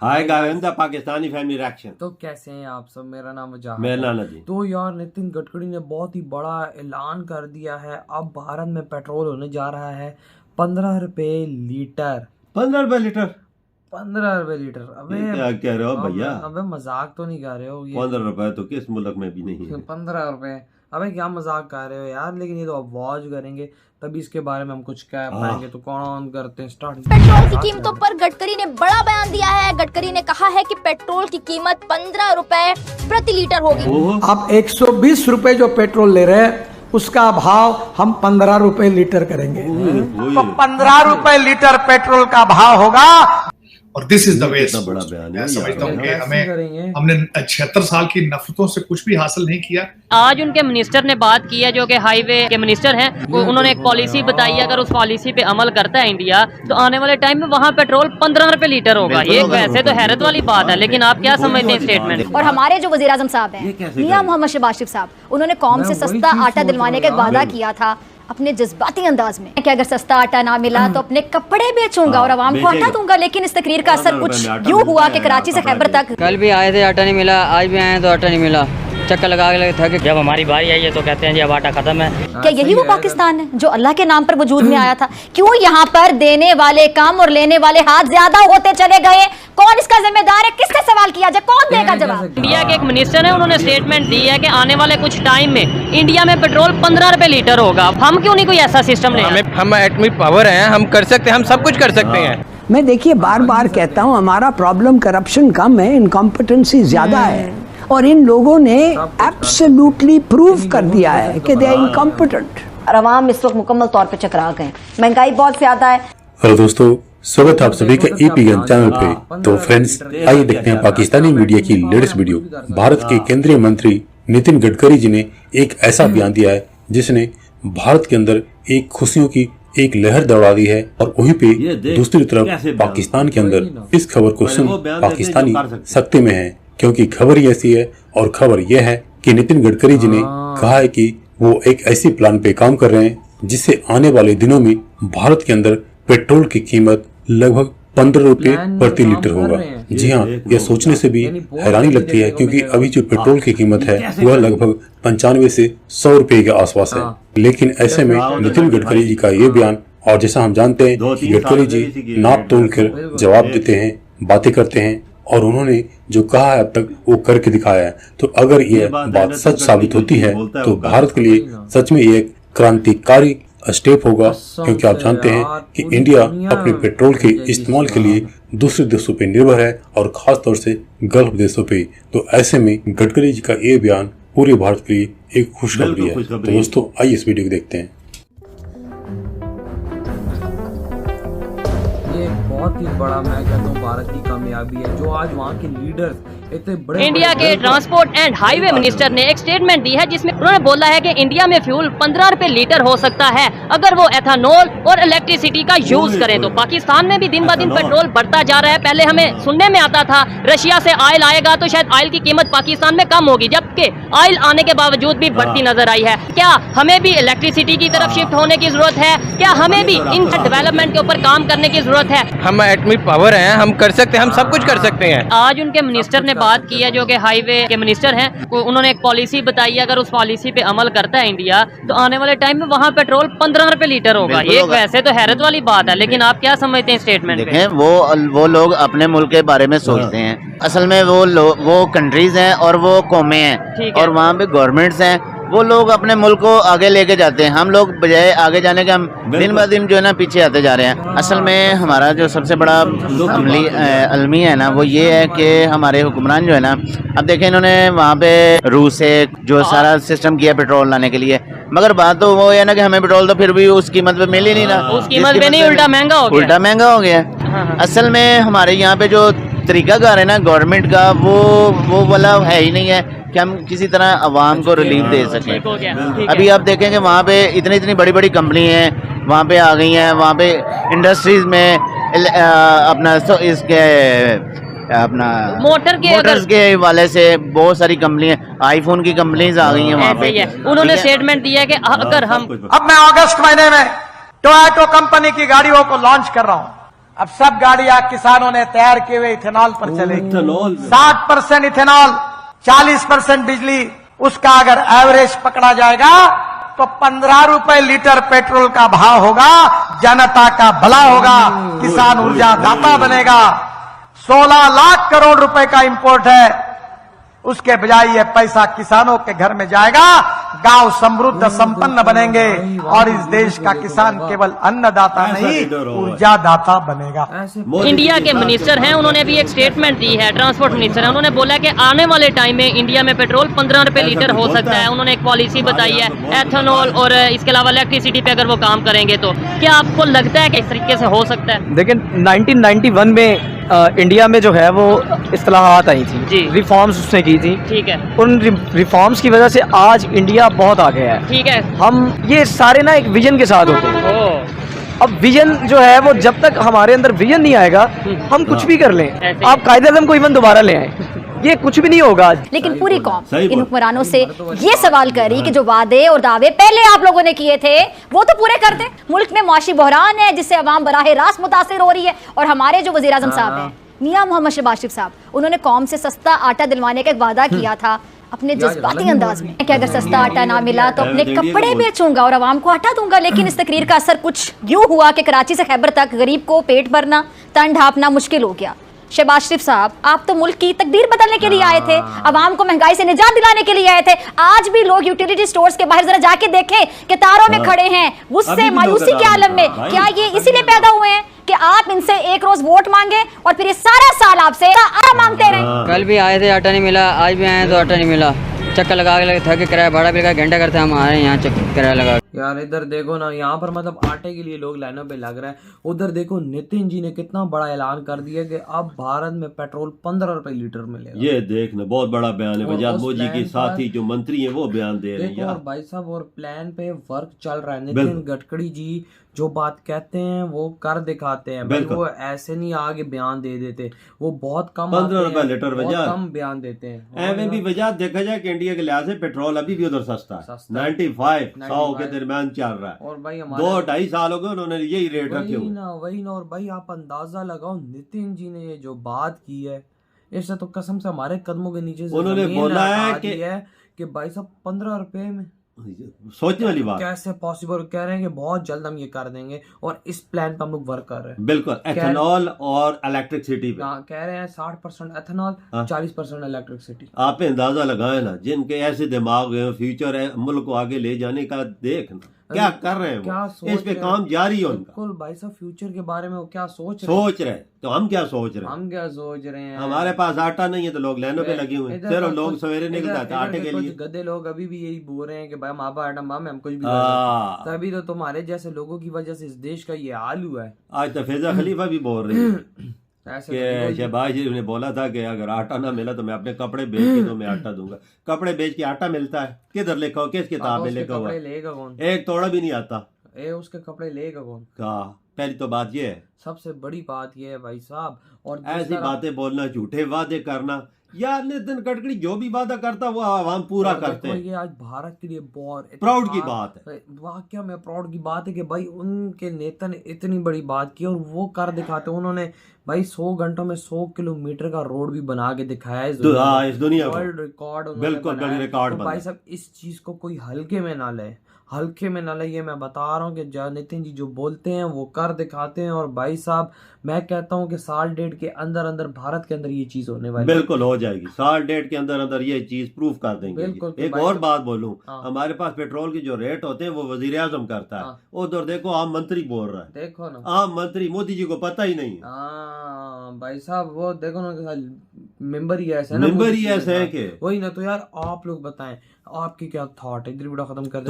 Hi guys, the Pakistani family reaction. तो कैसे हैं आप सब? मेरा नाम वजाहत मैं है। नाना जी। तो यार नितिन गडकरी ने बहुत ही बड़ा ऐलान कर दिया है। अब भारत में पेट्रोल होने जा रहा है 15 रुपए लीटर। 15 रुपए लीटर? 15 रुपए लीटर? अबे क्या कह रहे हो भैया? अबे मजाक तो नहीं कर रहे हो? ये 15 रुपए तो किस मुल्क में भी नहीं है। 15 रुपए? अबे क्या मजाक कर रहे हो यार? लेकिन ये तो अब वॉच करेंगे तभी इसके बारे में हम कुछ कह पाएंगे। तो कौन ऑन करते हैं स्टार्ट। पेट्रोल की कीमतों पर गडकरी ने बड़ा बयान दिया है। गडकरी ने कहा है कि पेट्रोल की कीमत 15 रुपए प्रति लीटर होगी। आप 120 रुपए जो पेट्रोल ले रहे हैं उसका भाव हम 15 रुपए लीटर करेंगे। तो 15 रुपए लीटर पेट्रोल का भाव होगा। और दिस इज द वे। बड़ा बयान है। मैं समझता हूँ कि हमने 76 साल की नफरतों से कुछ भी हासिल नहीं किया। आज उनके मिनिस्टर ने बात की है, जो कि हाईवे के मिनिस्टर हैं, उन्होंने एक पॉलिसी बताई है। अगर उस पॉलिसी पे अमल करता है इंडिया तो आने वाले टाइम में वहाँ पेट्रोल 15 रुपए लीटर होगा। ये वैसे तो हैरत वाली बात है, लेकिन आप क्या समझते हैं स्टेटमेंट? और हमारे जो वज़ीर आज़म साहब हैं मियां मोहम्मद शहबाज शरीफ साहब, उन्होंने कौम से सस्ता आटा दिलवाने का वादा किया था अपने जज्बाती अंदाज में कि अगर सस्ता आटा ना मिला तो अपने कपड़े बेचूंगा और आवाम को हटा दूंगा। लेकिन इस तकरीर का असर कुछ यूं हुआ कि कराची से खैबर तक कल भी आए थे, आटा नहीं मिला, आज भी आए तो आटा नहीं मिला, चक्कर लगा के थक। जब हमारी बारी आई है तो कहते हैं जी अब आटा खत्म है। क्या यही वो पाकिस्तान है जो अल्लाह के नाम पर वजूद में आया था? क्यों यहाँ पर देने वाले कम और लेने वाले हाथ ज्यादा होते चले गए? कौन इसका जिम्मेदार है? किससे सवाल किया जाए? कौन देगा जवाब? इंडिया के एक मिनिस्टर है, उन्होंने स्टेटमेंट दी है कि आने वाले कुछ टाइम में इंडिया में पेट्रोल 15 रुपए लीटर होगा। हम क्यों नहीं कोई ऐसा सिस्टम ले? हम एटॉमिक पावर हैं, हम कर सकते हैं, हम सब कुछ कर सकते हैं। मैं देखिए बार बार कहता हूँ हमारा प्रॉब्लम करप्शन कम है, इनकॉम्पिटेंसी ज्यादा है। और इन लोगों ने एब्सोल्युटली प्रूव कर दिया है कि दे आर इनकॉम्पिटेंट। और अवाम इस वक्त मुकम्मल तौर पे चकरा गए। महंगाई बहुत ज्यादा है। हेलो दोस्तों, स्वागत है आप सभी का एपीएन चैनल पे। तो फ्रेंड्स, आइए देखते हैं पाकिस्तानी मीडिया की लेटेस्ट वीडियो। भारत के केंद्रीय मंत्री नितिन गडकरी जी ने एक ऐसा बयान दिया है जिसने भारत के अंदर एक खुशियों की एक लहर दौड़ा दी है। और वहीं पे दूसरी तरफ पाकिस्तान के अंदर इस खबर को सुन पाकिस्तानी सख्ती में है, क्योंकि खबर ही ऐसी है। और खबर यह है कि नितिन गडकरी जी ने कहा है कि वो एक ऐसी प्लान पे काम कर रहे हैं जिससे आने वाले दिनों में भारत के अंदर पेट्रोल की कीमत लगभग 15 रुपए प्रति लीटर होगा। जी हाँ, यह सोचने से भी हैरानी लगती है, क्योंकि अभी जो पेट्रोल की कीमत है वह लगभग 95 से 100 रुपए के आसपास है। लेकिन ऐसे में नितिन गडकरी जी का ये बयान, और जैसा हम जानते हैं कि गडकरी जी नाप तोल कर जवाब देते हैं, बातें करते हैं, और उन्होंने जो कहा है अब तक वो करके दिखाया है। तो अगर यह बात सच साबित होती है तो भारत के लिए सच में ये एक क्रांतिकारी स्टेप होगा, क्योंकि आप जानते हैं कि इंडिया अपने पेट्रोल के इस्तेमाल के लिए दूसरे देशों पे निर्भर है, और खास तौर से गल्फ देशों पे। तो ऐसे में गडकरी जी का ये बयान पूरे भारत के लिए एक खुशखबरी है। तो दोस्तों, आइए इस वीडियो को देखते हैं। ये बहुत ही बड़ा, मैं कहता हूँ, भारत की कामयाबी है जो आज वहाँ के लीडर्स इतने बड़े। इंडिया के ट्रांसपोर्ट एंड हाईवे मिनिस्टर ने एक स्टेटमेंट दी है जिसमें उन्होंने बोला है कि इंडिया में फ्यूल 15 रुपए लीटर हो सकता है अगर वो एथेनॉल और इलेक्ट्रिसिटी का यूज करें। तो पाकिस्तान में भी दिन ब दिन पेट्रोल बढ़ता जा रहा है। पहले हमें सुनने में आता था रशिया से ऑयल आएगा तो शायद ऑयल की कीमत पाकिस्तान में कम होगी, जबकि ऑयल आने के बावजूद भी बढ़ती नजर आई है। क्या हमें भी इलेक्ट्रिसिटी की तरफ शिफ्ट होने की जरूरत है? क्या हमें भी इन डेवलपमेंट के ऊपर काम करने की जरूरत है? हम एटॉमिक पावर हैं, हम कर सकते हैं, हम सब कुछ कर सकते हैं। आज उनके मिनिस्टर ने बात की है, जो कि हाईवे के मिनिस्टर हैं, उन्होंने एक पॉलिसी बताई है। अगर उस पॉलिसी पे अमल करता है इंडिया तो आने वाले टाइम में वहाँ पेट्रोल 15 रुपए लीटर होगा। ये वैसे तो हैरत वाली बात है, लेकिन आप क्या समझते हैं स्टेटमेंट? देखें, वो लोग अपने मुल्क के बारे में सोचते हैं। असल में वो कंट्रीज हैं और वो कौमें हैं, और वहाँ पे गवर्नमेंट्स हैं। वो लोग अपने मुल्क को आगे लेके जाते हैं। हम लोग बजाय आगे जाने के हम दिन ब दिन जो है ना पीछे आते जा रहे हैं। असल में हमारा जो सबसे बड़ा अलमी है ना, वो ये है कि हमारे हुक्मरान जो है ना, अब देखें इन्होंने वहाँ पे रूस से जो सारा सिस्टम किया पेट्रोल लाने के लिए, मगर बात तो वो है ना कि हमें पेट्रोल तो फिर भी उस कीमत पे मिल ही नहीं रहा। उस कीमत पे नहीं, उल्टा महंगा हो गया। असल में हमारे यहाँ पे जो तरीकाकार है ना गवर्नमेंट का, वो वाला है ही नहीं है कि हम किसी तरह आवाम को रिलीफ दे सकें। अभी आप देखें कि वहाँ पे इतनी बड़ी बड़ी कंपनी हैं वहाँ पे आ गई हैं। वहाँ पे इंडस्ट्रीज में अपना मोटर्स के वाले से बहुत सारी कंपनियां, आईफोन की कंपनीज आ गई हैं वहाँ पे। उन्होंने स्टेटमेंट दिया है कि अगर हम अब मैं अगस्त महीने में टोयोटा कंपनी की गाड़ियों को लॉन्च कर रहा हूँ। अब सब गाड़ियां किसानों ने तैयार किए हुए इथेनॉल पर चलेगी। 60% इथेनॉल, 40% बिजली, उसका अगर एवरेज पकड़ा जाएगा तो 15 रुपए लीटर पेट्रोल का भाव होगा। जनता का भला होगा, किसान ऊर्जा दाता बनेगा। 16 लाख करोड़ रुपए का इंपोर्ट है, उसके बजाय ये पैसा किसानों के घर में जाएगा। गांव समृद्ध संपन्न बनेंगे और इस देश का किसान केवल अन्नदाता नहीं, ऊर्जा दाता बनेगा। इंडिया के मिनिस्टर हैं, उन्होंने भी एक स्टेटमेंट दी है, ट्रांसपोर्ट मिनिस्टर है, उन्होंने बोला कि आने वाले टाइम में इंडिया में पेट्रोल 15 रुपए लीटर हो सकता है। उन्होंने एक पॉलिसी बताई है एथेनॉल और इसके अलावा इलेक्ट्रिसिटी पे अगर वो काम करेंगे तो क्या आपको लगता है कि इस तरीके से हो सकता है? देखिए 1991 में इंडिया में जो है वो इस्तेलाहात आई थी जी, रिफॉर्म्स उसने की थी, ठीक है। उन रिफॉर्म्स की वजह से आज इंडिया बहुत आगे है, ठीक है। हम ये सारे ना एक विजन के साथ होते हैं। अब विजन जो है वो जब तक हमारे अंदर विजन नहीं आएगा हम कुछ भी कर लें, आप कायदे-ए-आज़म को इवन दोबारा ले आए, ये कुछ भी नहीं होगा। लेकिन पूरी कौम इन हुक्मरानों से ये सवाल करी कि जो वादे और दावे पहले आप लोगों ने किए थे वो तो पूरे कर दे। मुल्क में मुआशी बहरान है जिससे अवाम बराह रास्त मुतासिर हो रही है, और हमारे जो वज़ीर आज़म साहब हैं मियां मोहम्मद शहबाज शरीफ साहब, उन्होंने कौम से सस्ता आटा दिलवाने का एक वादा किया था अपने जज्बाती अंदाज में कि अगर सस्ता आटा ना मिला तो अपने कपड़े बेचूंगा और आवाम को आटा दूंगा। लेकिन इस तकरीर का असर कुछ यूं हुआ कि कराची से खैबर तक गरीब को पेट भरना, तन ढांपना मुश्किल हो गया। शहबाज शरीफ साहब, आप तो मुल्क की तकदीर बदलने के लिए आए थे, अवाम को महंगाई से निजात दिलाने के लिए आए थे। आज भी लोग यूटिलिटी स्टोर्स के बाहर जरा जाके देखें कि तारों में खड़े हैं, गुस्से मायूसी के आलम में। क्या ये इसीलिए पैदा हुए हैं कि आप इनसे एक रोज वोट मांगे और फिर ये सारा साल आपसे आटा मांगते रहे? कल भी आए थे, आटा नहीं मिला, आज भी आए तो आटा नहीं मिला, चक्कर लगा के थक के किराया भाड़ा भी लगा, घंटा करते हम आ रहे हैं यहाँ चक्कर किराया लगा। यार इधर देखो ना, यहाँ पर मतलब आटे के लिए लोग लाइनों पे लग रहे हैं। उधर देखो नितिन जी ने कितना बड़ा ऐलान कर दिया कि अब भारत में पेट्रोल 15 रुपए लीटर मिलेगा। ये देखना बहुत बड़ा बयान है। बजाज मोदी के साथी जो मंत्री हैं वो बयान दे रहे हैं। और भाई साहब और प्लान पे वर्क चल रहा है। नितिन गडकरी जी जो बात कहते हैं वो कर दिखाते हैं भाई, वो ऐसे नहीं आगे बयान दे देते, वो बहुत कम 15 रुपए लीटर वजह कम बयान देते हैं। एवं भी वजह देखा जाए कि इंडिया के लिहाज से पेट्रोल अभी भी उधर सस्ता है, 95-100 के दरमियान चल रहा है। और भाई 2-2.5 साल हो गए उन्होंने यही रेट रखे हुए। वही ना। और भाई आप अंदाजा लगाओ नितिन जी ने जो बात की है, इससे तो कसम से हमारे कदमों के नीचे से उन्होंने बोला है कि भाई साहब 15 रुपए में सोचने वाली बात कैसे पॉसिबल। कह रहे हैं कि बहुत जल्द हम ये कर देंगे और इस प्लान पे हम लोग वर्क कर रहे हैं। बिल्कुल एथेनॉल और इलेक्ट्रिसिटी पे कह रहे हैं 60% एथेनॉल, 40% इलेक्ट्रिसिटी। आप अंदाजा लगाए ना, जिनके ऐसे दिमाग है, फ्यूचर है, मुल्क को आगे ले जाने का, देखना क्या कर रहे हैं वो, इस पे काम जारी है उनका। बिल्कुल भाई साहब, फ्यूचर के बारे में वो क्या सोच रहे हैं। तो हम क्या सोच रहे हैं? हमारे पास आटा नहीं है तो लोग लाइनों पे लगे हुए हैं। सिर्फ लोग सवेरे निकल जाते हैं आटे के लिए। गधे लोग अभी भी यही बोल रहे हैं कि भाई हम आटा हम कुछ भी तभी तो तुम्हारे जैसे लोगों की वजह से इस देश का ये हाल हुआ है। आज तो फैजा खलीफा भी बोल रही है कि शहबाज जी ने बोला था कि अगर आटा ना मिला तो मैं अपने कपड़े बेच के तो मैं आटा दूंगा। कपड़े बेच के आटा मिलता है? किधर लिखा हो, किस किताब में लिखा हुआ? एक तोड़ा भी नहीं आता। उसके कपड़े लेगा कौन? पहली तो बात ये है, सबसे बड़ी बात ये है भाई साहब। और ऐसी बातें बोलना, झूठे वादे करना, यार नितिन गडकरी जो भी वादा करता वो आवाम पूरा करते हैं। ये आज भारत के लिए बहुत प्राउड की बात है, वाकई में प्राउड की बात है कि भाई उनके नेता ने इतनी बड़ी बात की और वो कर दिखाते। उन्होंने भाई 100 घंटों में 100 किलोमीटर का रोड भी बना के दिखाया है इस दुनिया वर्ल्ड रिकॉर्ड। बिल्कुल रिकॉर्ड। भाई साहब इस चीज को कोई हल्के में ना ले, हल्के में ना ले। ये मैं बता रहा हूँ कि नितिन जी जो बोलते हैं वो कर दिखाते हैं। और भाई साहब मैं कहता हूँ कि साल डेढ़ के अंदर अंदर भारत के अंदर ये चीज होने वाली बिल्कुल हो जाएगी। साल डेढ़ के अंदर अंदर ये चीज प्रूफ कर देंगे। एक और बात बोलूं, हमारे पास पेट्रोल के जो रेट होते हैं वो वजीर आजम करता है। उधर देखो आम मंत्री बोल रहा है। देखो ना, आम मंत्री मोदी जी को पता ही नहीं है। भाई साहब वो देखो ना, मेंबर ही ऐसे है कि वही ना। तो यार आप लोग बताएं आपकी क्या थॉट है? इधर वीडियो खत्म कर दे।